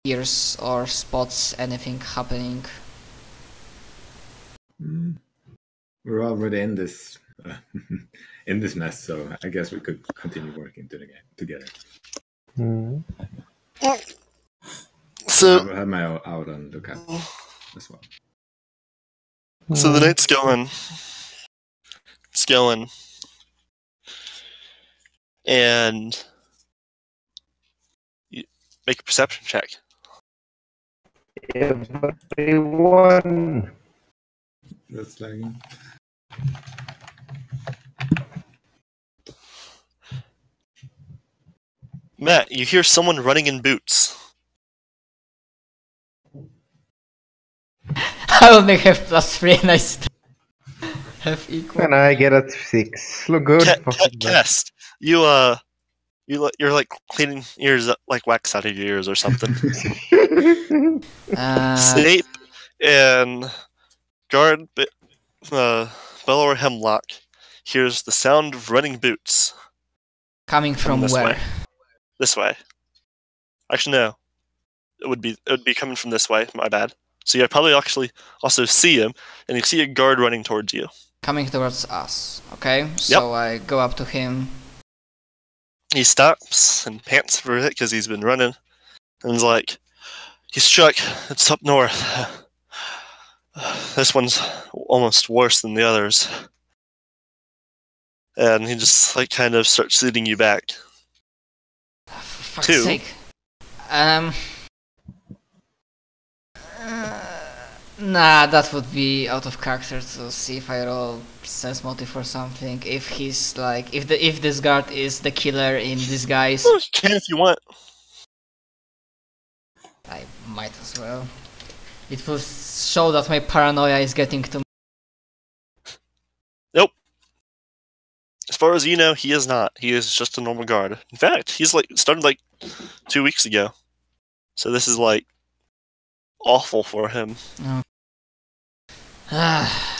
hears or spots anything happening. We're already in this mess, so I guess we could continue working together. So I have my eye out on lookout as well. So the night's going. It's going. And you make a perception check. Everyone. That's lagging. Matt, you hear someone running in boots. I only have +3 and I still have equal. And I get a 6. Look good. Cast. You're like cleaning ears up, like wax out of your ears or something. Snape and guard Bellower Hemlock hears the sound of running boots. Coming from where? Way. This way. Actually, no. It would be coming from this way. My bad. So you probably actually also see him, and you see a guard running towards you. Coming towards us. Okay. So I go up to him. He stops and pants for it because he's been running, and he's like, "He's struck. It's up north. This one's almost worse than the others." And he just like kind of starts leading you back. For fuck's sake. Nah, that would be out of character to see if I roll sense motive or something. If he's like, if this guard is the killer in disguise. Well, you can if you want. I might as well. It will show that my paranoia is getting to me. Nope. As far as you know, he is not. He is just a normal guard. In fact, he's like started like 2 weeks ago. So this is like awful for him. Oh.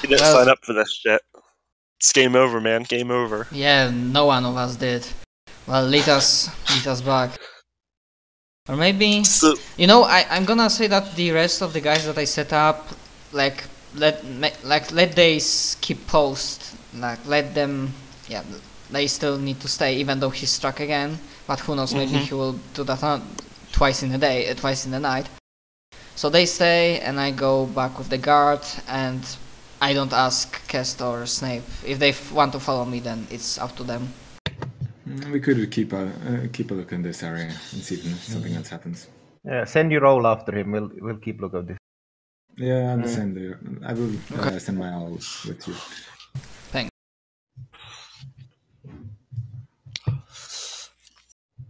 He didn't sign up for this shit. It's game over, man. Game over. Yeah, no one of us did. Well, lead us back. Or maybe, So, you know, I'm gonna say that the rest of the guys that I set up, let they keep post, let them, yeah, they still need to stay even though he's struck again. But who knows? Maybe he will do that twice in the night. So they stay, and I go back with the guard, and I don't ask Kest or Snape. If they want to follow me, then it's up to them. We could keep a look in this area and see if something else happens. Yeah, send your roll after him. We'll keep look at this. Yeah, I'm the same there. I will send my owls with you. Thanks.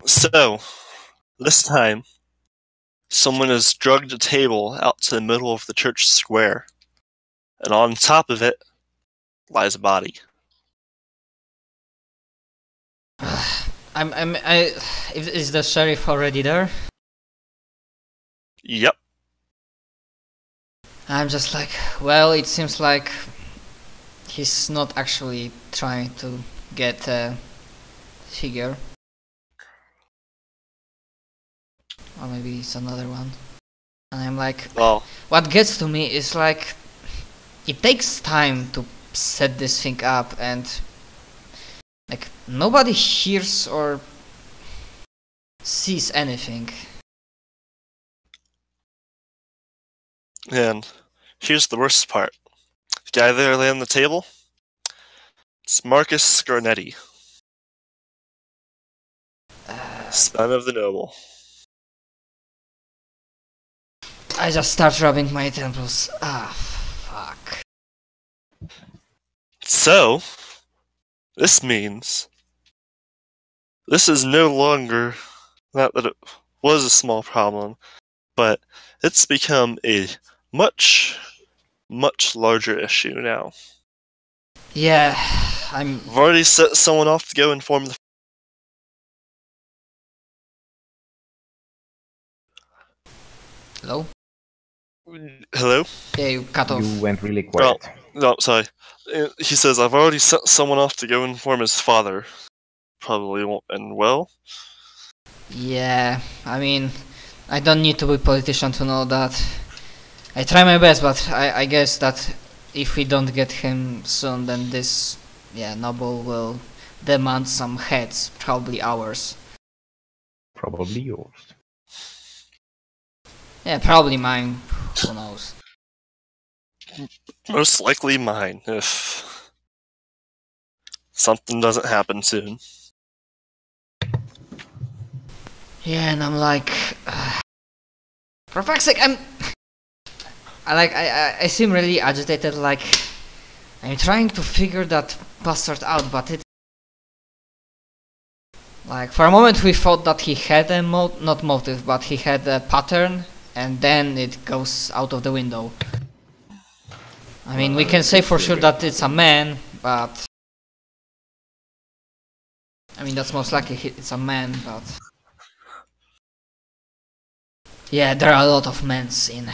So, this time, someone has drugged a table out to the middle of the church square, and on top of it lies a body. Is the sheriff already there? Yep. I'm just like, well, it seems like he's not actually trying to get a figure. Or maybe it's another one. And I'm like, Well, what gets to me is like, it takes time to set this thing up, and like nobody hears or sees anything. and here's the worst part. The guy there laying on the table, it's Marcus Garnetti, son of the noble. I just start rubbing my temples. Ah, fuck. So, this means this is no longer, not that it was a small problem, but it's become a much, much larger issue now. Yeah, I've already set someone off to go inform the... Hello? Hello? Yeah, you cut off. You went really quiet. No, sorry. He says, I've already sent someone off to go inform his father. Probably won't end well. Yeah, I mean, I don't need to be a politician to know that. I try my best, but I guess that if we don't get him soon, then this noble will demand some heads, probably ours. Probably yours. Yeah, probably mine. Who knows? Most likely mine, if something doesn't happen soon. Yeah, and I'm like, for fuck's sake, I seem really agitated. Like, I'm trying to figure that bastard out, but it's like for a moment we thought that he had a not motive, but he had a pattern, and then it goes out of the window. I mean, we can say for sure that it's a man, but I mean that's most likely it's a man, but yeah, there are a lot of men in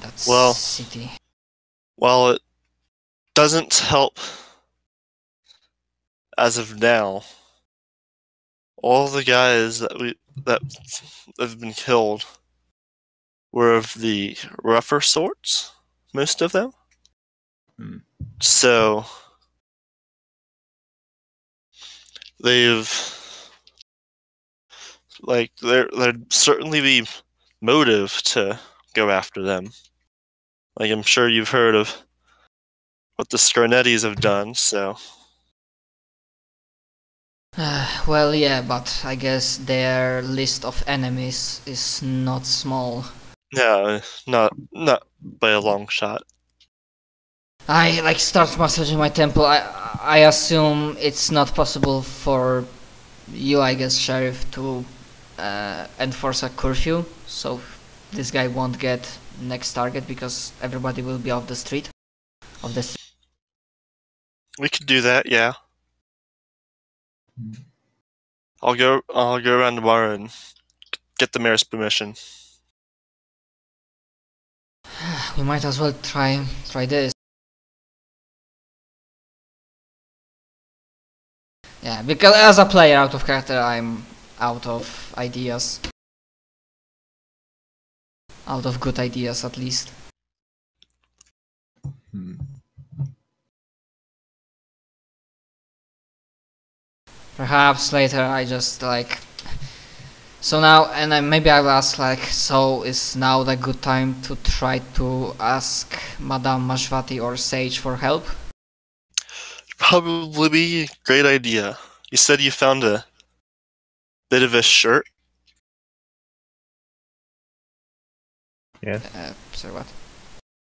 that city. Well, it doesn't help as of now. All the guys that have been killed were of the rougher sorts, most of them. So there'd certainly be motive to go after them. Like, I'm sure you've heard of what the Scarnettis have done, so... well, yeah, but I guess their list of enemies is not small. Yeah, not by a long shot. I start massaging my temple. I assume it's not possible for you, I guess, Sheriff, to enforce a curfew, so this guy won't get next target because everybody will be off the street. We could do that, yeah. I'll go around tomorrow and get the mayor's permission. We might as well try this. Yeah, because as a player out of character, I'm out of ideas. Out of good ideas, at least. Perhaps later I just so now, and maybe I'll ask so is now the good time to try to ask Madame Mashvati or Sage for help? Probably be a great idea. You said you found a bit of a shirt? Yes. Sorry, what?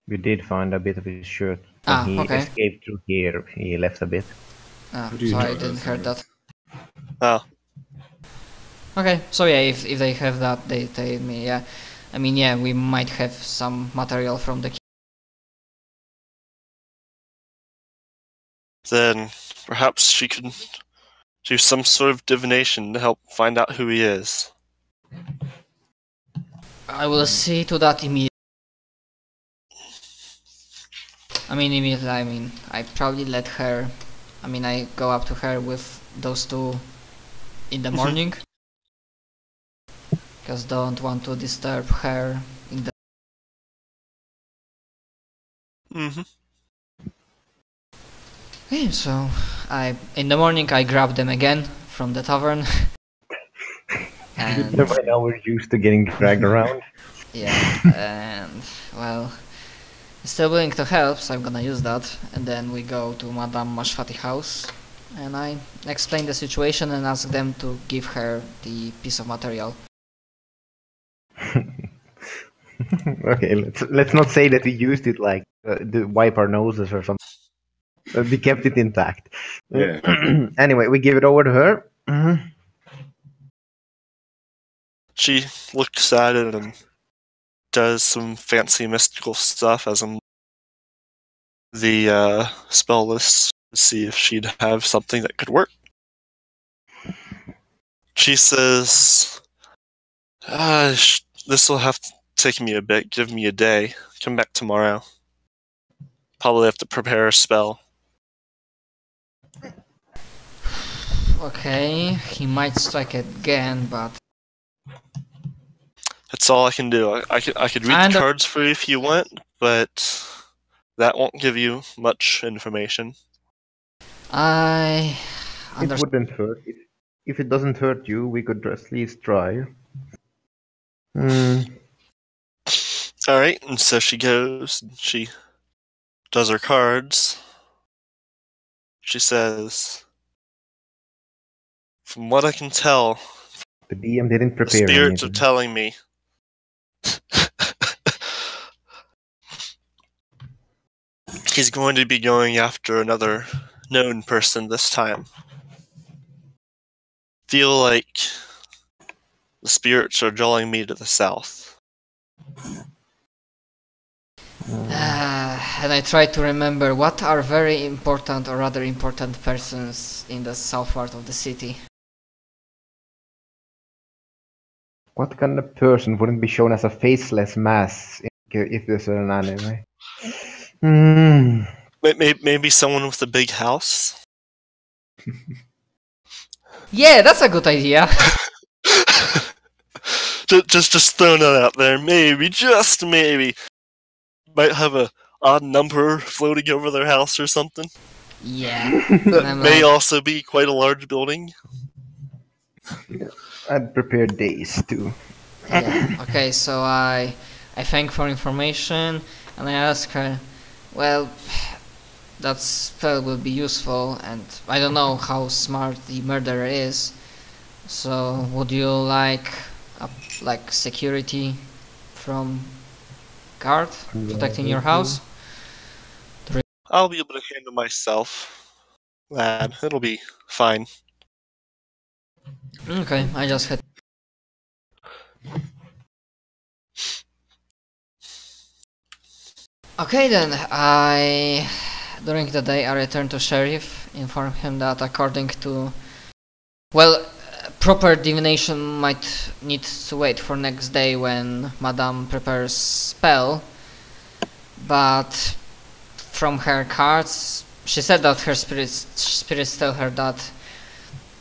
We did find a bit of his shirt. When he escaped through here, he left a bit. Sorry, I didn't hear that. Oh. Okay, so yeah, if they have that, they tell me, yeah. I mean, yeah, we might have some material from the... Then perhaps she could do some sort of divination to help find out who he is. I will see to that immediately. I probably let her... I go up to her with those two in the morning. Because don't want to disturb her in the... Okay, so in the morning I grab them again from the tavern. And by now we're used to getting dragged around. yeah, and well, still willing to help, so I'm gonna use that. And then we go to Madame Mashvati house, and I explain the situation and ask them to give her the piece of material. Okay, let's not say that we used it to wipe our noses or something. We kept it intact. Yeah. Anyway, we give it over to her. She looks at it and does some fancy mystical stuff as in the spell list to see if she'd have something that could work. She says, this will have to take me a bit, give me a day, come back tomorrow. Probably have to prepare a spell. Okay, he might strike again, but... That's all I can do. I could read the cards for you if you want, but that won't give you much information. I It wouldn't hurt. If it doesn't hurt you, we could at least try. Alright, and so she goes, and she does her cards. She says, from what I can tell, the DM didn't prepare the spirits anything. are telling me he's going to be going after another known person this time. Feel like the spirits are drawing me to the south. And I try to remember what are very important or rather important persons in the south part of the city. What kind of person wouldn't be shown as a faceless mass if there's an anime? Maybe someone with a big house? Yeah, that's a good idea. just throwing that out there. Maybe, just maybe. Might have a odd number floating over their house or something. Yeah. That may also be quite a large building. I'd prepare days too. Yeah. Okay, so I thank for information and I ask her, well, that spell will be useful and I don't know how smart the murderer is. So would you like security from guard protecting your house? I'll be able to handle myself, lad. It'll be fine. Okay, I just had. Okay then, during the day I returned to Sheriff, inform him that according to, well, proper divination might need to wait for next day when Madame prepares spell, but from her cards, she said that her spirits tell her that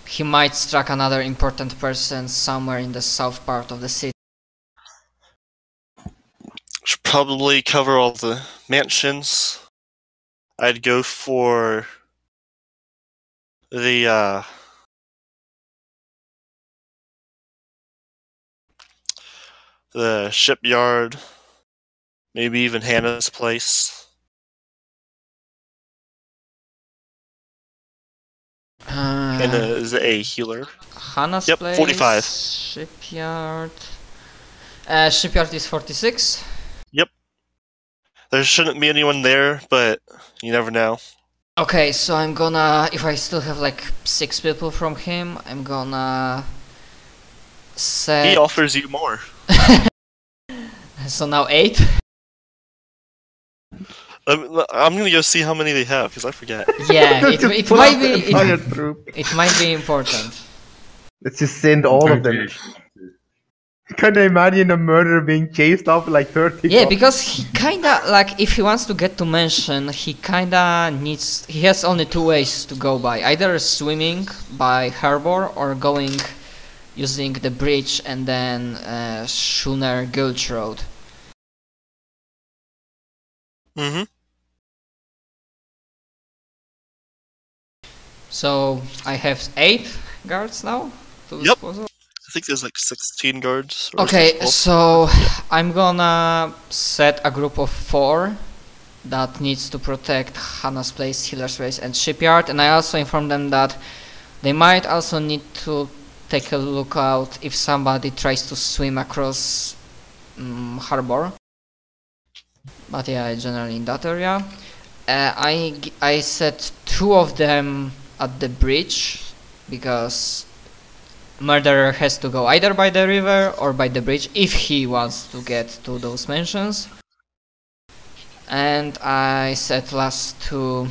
he might strike another important person somewhere in the south part of the city. Should probably cover all the mansions. I'd go for the shipyard, maybe even Hannah's place. Hannah is a healer. Hannah's place. 45. Shipyard. Shipyard is 46. Yep. There shouldn't be anyone there, but you never know. Okay, so I'm gonna, if I still have like 6 people from him, I'm gonna set... He offers you more. So now 8? I'm gonna go see how many they have, because I forget. Yeah, it might be important. Let's just send all of them. Can I imagine a murderer being chased off like 30 Yeah, because he kinda, like, if he wants to get to mansion, he kinda needs... He has only 2 ways to go by. Either swimming by harbor or going using the bridge and then Schooner Gulch Road. Mm-hmm. So I have 8 guards now to disposal. I think there's like 16 guards. Okay, so I'm gonna set a group of 4 that needs to protect Hannah's place, Healer's place, and Shipyard, and I also inform them that they might also need to take a look out if somebody tries to swim across harbor. But yeah, generally in that area. I set 2 of them at the bridge because murderer has to go either by the river or by the bridge if he wants to get to those mansions. And I set last 2.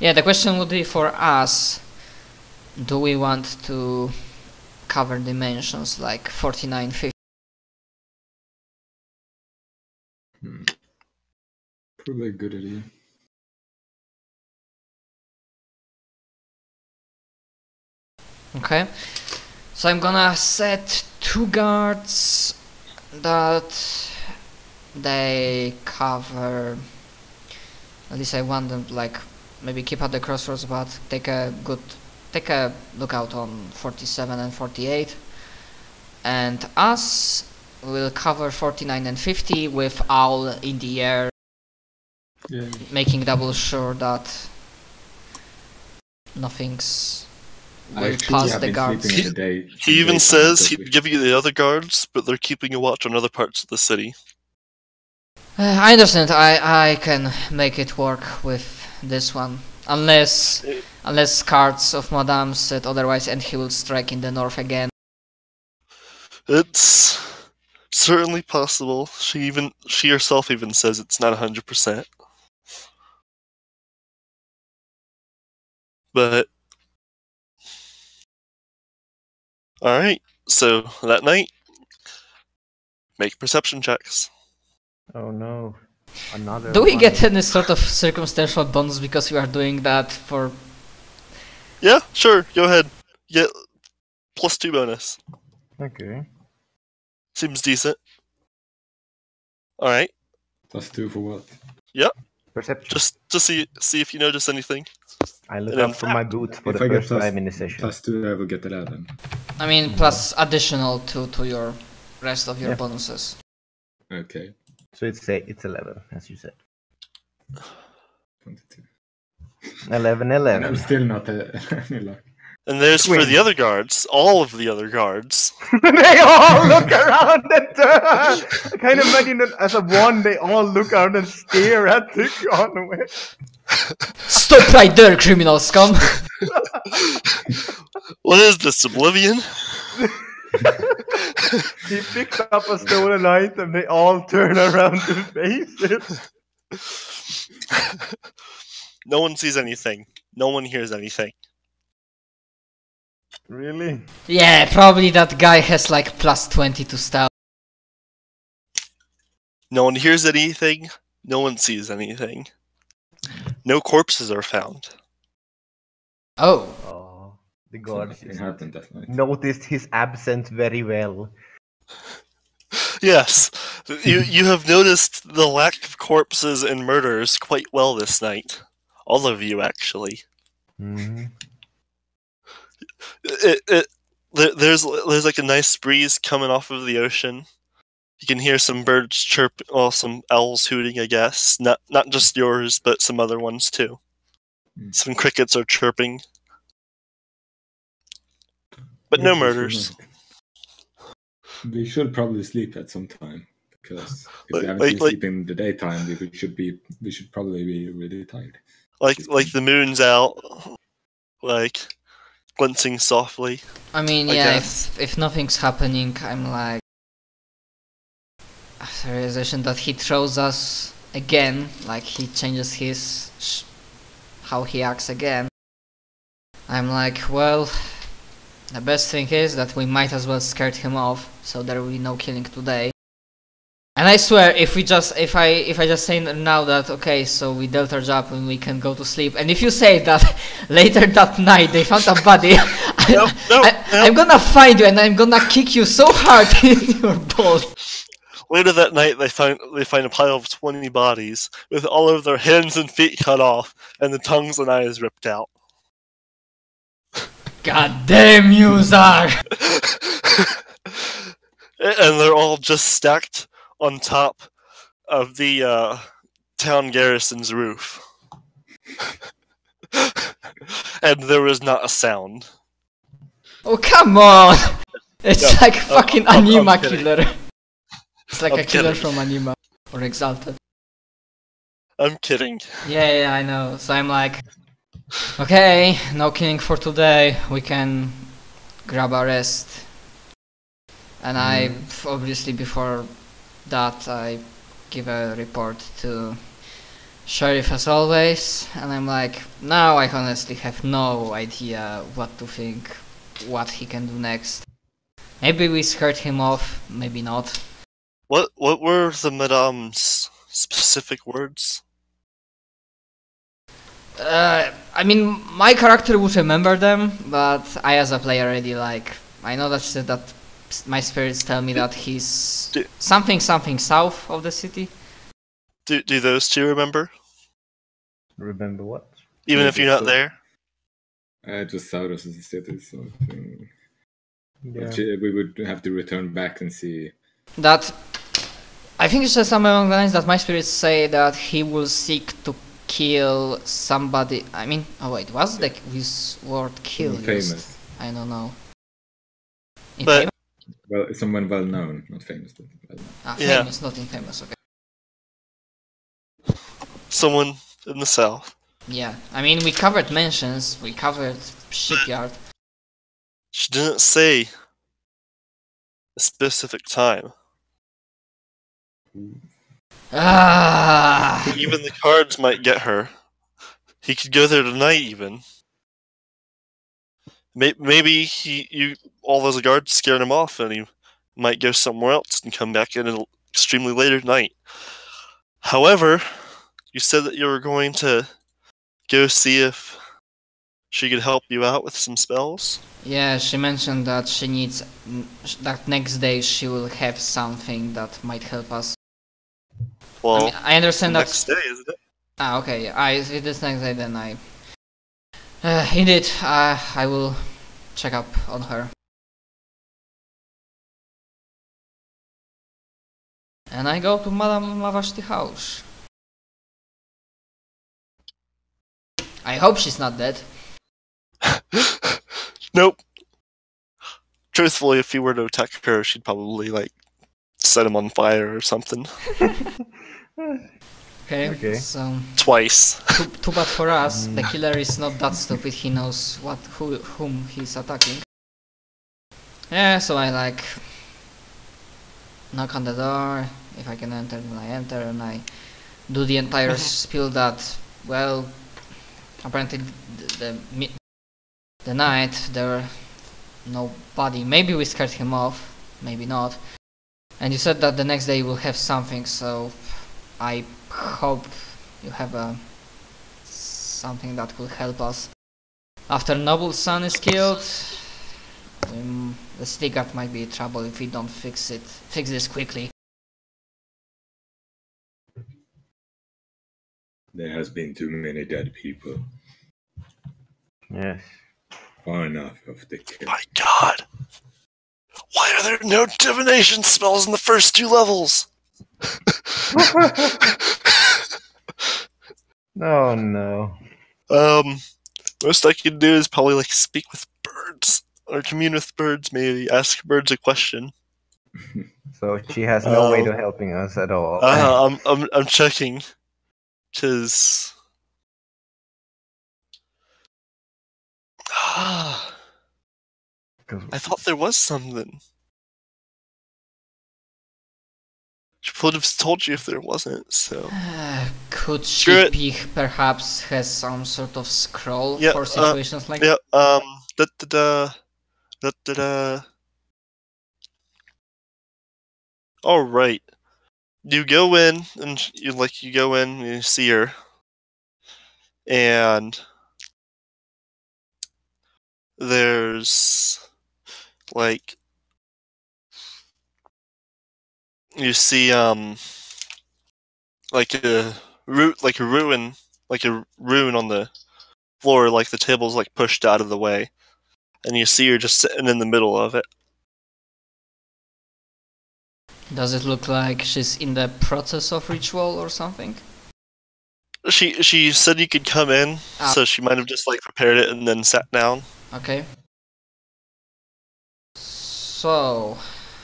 Yeah, the question would be for us, do we want to cover dimensions like 49, 50? Probably a good idea. Okay, So I'm gonna set 2 guards that they cover. At least I want them to, like, maybe keep at the crossroads, but take a lookout on 47 and 48. And us will cover 49 and 50 with Owl in the air, making double sure that nothing's will pass the guards. He even says he'd give you the other guards, but they're keeping a watch on other parts of the city. I understand. I can make it work with this one, unless cards of Madame said otherwise, and he will strike in the north again. It's certainly possible. She herself even says it's not 100%. But alright, so that night, make perception checks. Oh no. Another Do we one. get any sort of circumstantial bonus because we are doing that for... Yeah, sure, go ahead. Get +2 bonus. Okay. Seems decent. Alright. +2 for what? Yep. Perception. Just to see if you notice anything. I look And up from my boots for If the I get first time in the session. +2, I will get 11. I mean, plus additional to your rest of your Yeah. bonuses. Okay. So it's 11, as you said. 22. 11, And 11. I'm still not any luck. And there's for Twins. the other guards, all of the other guards. They all look around and turn. I kind of imagine that as a one, they all look around and stare at the gunway. Stop right there, criminal scum! What is this, Oblivion? He picks up a stolen item, they all turn around to face it. No one sees anything. No one hears anything. Really? Yeah, probably that guy has like +20 to stealth. No one hears anything. No one sees anything. No corpses are found. Oh. Oh, the gods Nothing happened that night. noticed his absence very well. Yes, you have noticed the lack of corpses and murders quite well this night. All of you, actually. Mm-hmm. There's like a nice breeze coming off of the ocean. You can hear some birds chirp, well, some owls hooting, I guess. Not just yours, but some other ones too. Some crickets are chirping. But no murders. We should probably sleep at some time, because if we haven't Like- been sleeping in the daytime, we should probably be really tired. Like the moon's out, like glinting softly. I mean, I yeah, guess. if nothing's happening, I'm like... After realization that he throws us again, like he changes his... how he acts again. I'm like, well... The best thing is that we might as well scare him off, so there will be no killing today. And I swear, if I just say now that, okay, so we dealt our job and we can go to sleep, and if you say that later that night they found a body, I'm gonna find you and I'm gonna kick you so hard in your balls. Later that night, they find a pile of 20 bodies with all of their hands and feet cut off and the tongues and eyes ripped out. God damn you, Zar! And they're all just stacked on top of the town garrison's roof. And there was not a sound. Oh, come on! It's Yeah, like fucking I'm Anima kidding. killer. It's like I'm a killer kidding. from Anima. Or Exalted. I'm kidding. Yeah, I know. So I'm like... Okay, no killing for today. We can grab a rest. And I, obviously before that, I give a report to Sheriff as always. And I'm like, now I honestly have no idea what to think, what he can do next. Maybe we scared him off, maybe not. What were the Madame's specific words? I mean, my character would remember them, but I as a player already, like, I know that she said that my spirits tell me that he's Do- something south of the city. Do those two remember? Remember what? Even Yeah, if you're not so- there? Just south of the city, so Yeah. we would have to return back and see. That I think it says somewhere along the lines that my spirits say that he will seek to kill somebody. I mean, oh wait, was this word kill used? Famous. I don't know. But- Infamous? Well, someone well known, not famous, but well known. Yeah. Famous, not infamous. Okay. Someone in the south. Yeah, I mean we covered mansions, we covered shipyard. She didn't say a specific time. Ah, Even the cards might get her. He could go there tonight, even. Maybe all those guards scared him off, and he might go somewhere else and come back in an extremely later night. However, you said that you were going to go see if she could help you out with some spells. yeah, she mentioned that she needs that next day she will have something that might help us. Well, I mean, I understand that. next day, isn't it? Ah, okay. Yeah, if it is next day, then I. Indeed, I will check up on her. And I go to Madame Lavashti house. I hope she's not dead. Nope. Truthfully, if you were to attack her, she'd probably set him on fire or something. Okay. So Twice. too bad for us. The killer is not that stupid. He knows whom he's attacking. Yeah. So I knock on the door. If I can enter, then I enter, and I do the entire spiel that, well, apparently the night there were nobody. Maybe we scared him off, maybe not. And you said that the next day we'll have something, so I hope you have something that will help us. After Noble's son is killed, the city guard might be in trouble if we don't fix this quickly. There has been too many dead people. Yes. Far enough of the kill. My god! Why are there no divination spells in the first 2 levels? Oh no. Most I can do is probably speak with birds or commune with birds. Maybe ask birds a question. So she has no way to helping us at all. I'm checking, cause I thought there was something. She would have told you if there wasn't. So Could Screw she it. be perhaps has some sort of scroll Yeah, for situations like yeah. that? All right. You go in and you go in and you see her, and there's you see like a ruin on the floor, like the table's pushed out of the way, and you see her just sitting in the middle of it. Does it look like she's in the process of ritual or something? She said you could come in, Ah. so she might have just prepared it and then sat down. Okay. So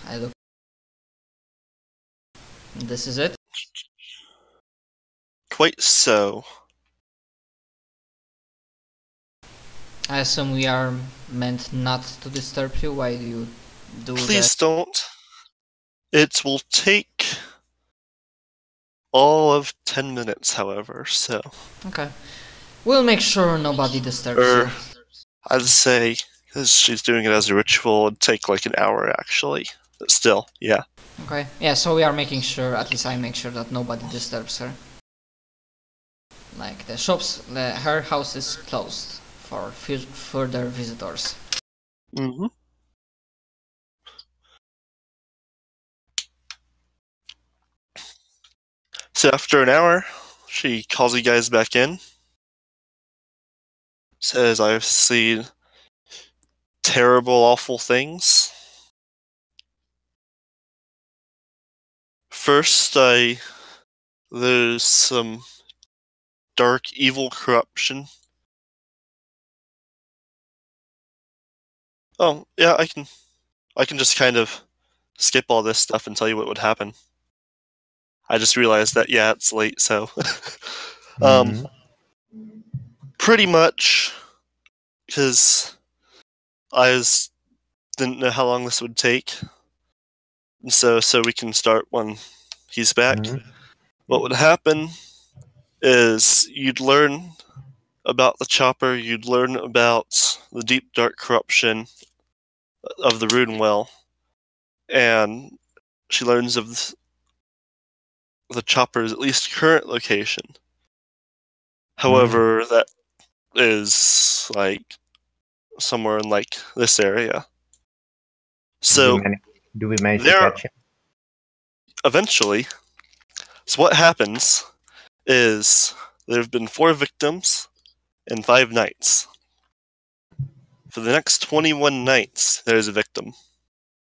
I look. This is it. Quite so. I assume we are meant not to disturb you. Why do you do Please don't. It will take all of 10 minutes, however, so. that? Okay. We'll make sure nobody disturbs you. I'd say, because she's doing it as a ritual, it'd take an hour, actually. But still, yeah. Okay. Yeah, so we are making sure, at least I make sure that nobody disturbs her. The shops, her house is closed for further visitors. Mm-hmm. So after an hour, she calls you guys back in. Says, I've seen terrible, awful things. First, there's some dark, evil corruption. Oh, yeah, I can just kind of skip all this stuff and tell you what would happen. I just realized that, yeah, it's late, so... Pretty much, because didn't know how long this would take. So we can start when he's back. What would happen is you'd learn about the chopper, you'd learn about the deep, dark corruption of the Rune Well, and she learns of the chopper's at least current location. However, that is like somewhere in like this area. So do we manage to catch him? Eventually, so what happens is there have been 4 victims and 5 nights. For the next 21 nights, there's a victim.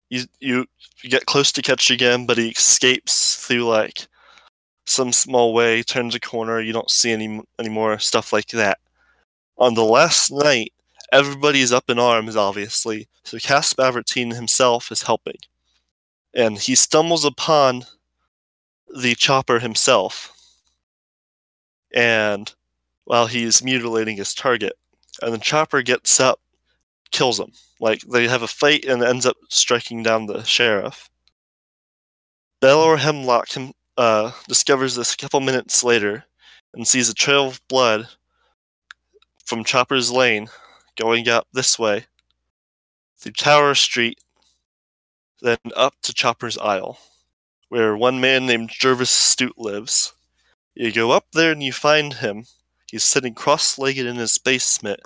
You get close to catching him, but he escapes through like some small way, turns a corner, you don't see any more stuff like that. On the last night, everybody's up in arms, obviously, so Caspavertine himself is helping. And he stumbles upon the chopper himself, and while he's mutilating his target, and the chopper gets up, kills him. Like, they have a fight and ends up striking down the sheriff. Belor Hemlock discovers this a couple minutes later and sees a trail of blood from Chopper's Lane going up this way, through Tower Street, then up to Chopper's Isle, where one man named Jervis Stute lives. You go up there and you find him. He's sitting cross-legged in his basement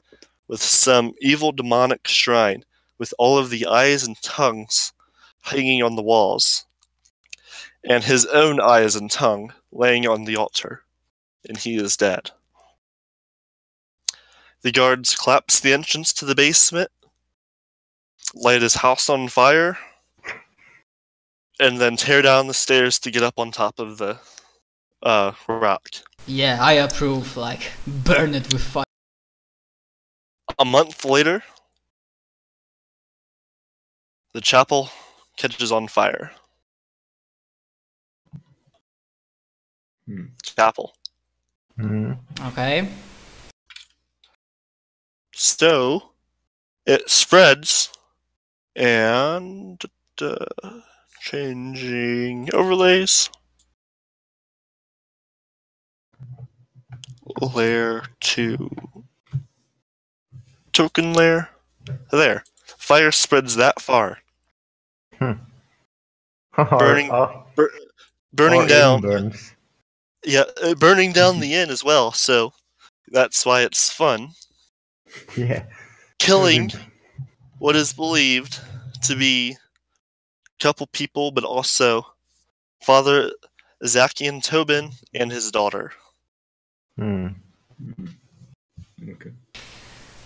with some evil demonic shrine with all of the eyes and tongues hanging on the walls, and his own eyes and tongue laying on the altar, and he is dead. The guards collapse the entrance to the basement, light his house on fire, and then tear down the stairs to get up on top of the rock. Yeah, I approve, like, burn it with fire. A month later, the chapel catches on fire. Chapel. Okay. So, it spreads, and changing overlays. Layer 2. Token layer. There. Fire spreads that far. Burning down. Burns. Yeah, burning down the inn as well, so that's why it's fun. Yeah. Killing what is believed to be a couple people, but also Father Zakian Tobin and his daughter. Okay.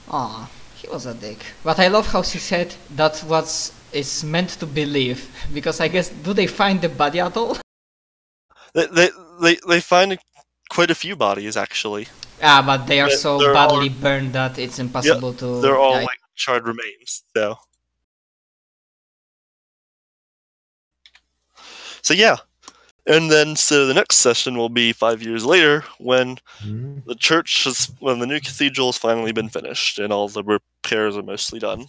Aw, he was a dick. But I love how she said that's what is meant to believe, because I guess, do they find the body at all? They find quite a few bodies, actually. Ah, but they are so they're badly burned that it's impossible to... They're all like charred remains, so. So yeah. And then, so the next session will be 5 years later, when when the new cathedral has finally been finished and all the repairs are mostly done.